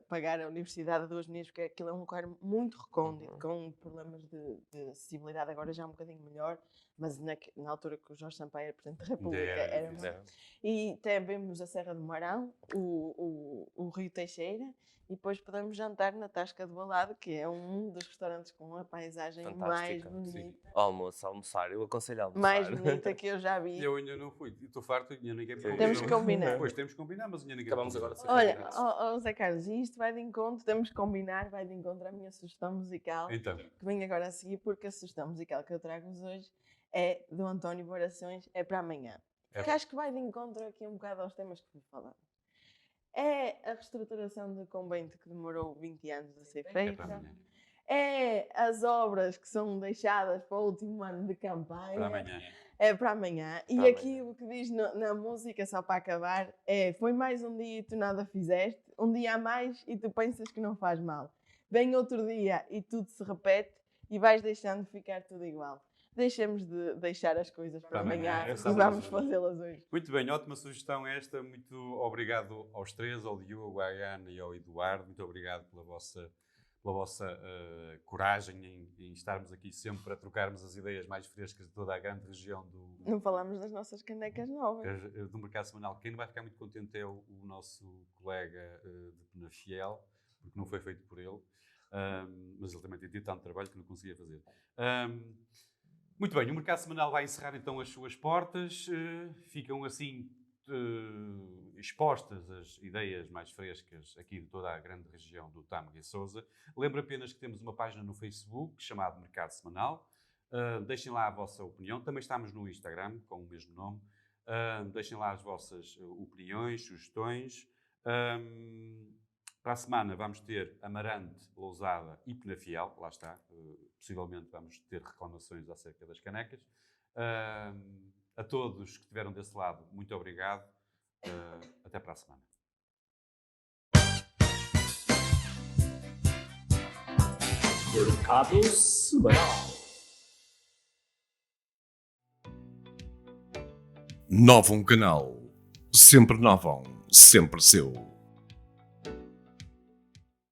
pagar a universidade a 2 meninas, porque aquilo é um lugar muito recôndito, com problemas de acessibilidade, agora já é um bocadinho melhor, mas na altura que o Jorge Sampaio era Presidente da República era muito. E também vemos a Serra do Marão, o Rio Teixeira, e depois podemos jantar na Tasca do Balado, que é um dos restaurantes com a paisagem mais bonita. Almoçar, eu aconselho a almoçar. Mais bonita que eu já vi. Eu ainda não fui. Estou farto, ainda ninguém me Temos que combinar. Pois, temos que combinar, mas ainda ninguém Acabamos me agora de ser Olha, convidados. Zé Carlos, isto vai de encontro, temos que combinar, vai de encontro à minha sugestão musical, Então, que vem agora a seguir, porque a sugestão musical que eu trago-vos hoje é do António Borações, é para amanhã. É. Que acho que vai de encontro aqui um bocado aos temas que fui falando. É a reestruturação do convento que demorou 20 anos a ser é feita. para amanhã. É as obras que são deixadas para o último ano de campanha. Para amanhã. É para amanhã. E Para aquilo que diz na música, só para acabar, é: foi mais um dia e tu nada fizeste, um dia a mais e tu pensas que não faz mal. Vem outro dia e tudo se repete e vais deixando de ficar tudo igual. Deixemos de deixar as coisas para amanhã e vamos fazê-las hoje. Muito bem, ótima sugestão esta. Muito obrigado aos três, ao Diogo, à Ana e ao Eduardo. Muito obrigado pela vossa coragem em estarmos aqui sempre para trocarmos as ideias mais frescas de toda a grande região Não falamos das nossas canecas novas. do mercado semanal. Quem não vai ficar muito contente é o nosso colega de Penafiel, porque não foi feito por ele, mas ele também tem tido tanto trabalho que não conseguia fazer. Muito bem, o mercado semanal vai encerrar então as suas portas. Ficam assim expostas as ideias mais frescas aqui de toda a grande região do Tâmega e Sousa. Lembro apenas que temos uma página no Facebook chamada Mercado Semanal. Deixem lá a vossa opinião. Também estamos no Instagram com o mesmo nome. Deixem lá as vossas opiniões, sugestões. Para a semana vamos ter Amarante, Lousada e Penafiel. Lá está. Possivelmente vamos ter reclamações acerca das canecas. A todos que estiveram desse lado, muito obrigado. Até para a semana. Mercado Semanal. Novum Canal. Sempre novão, sempre seu.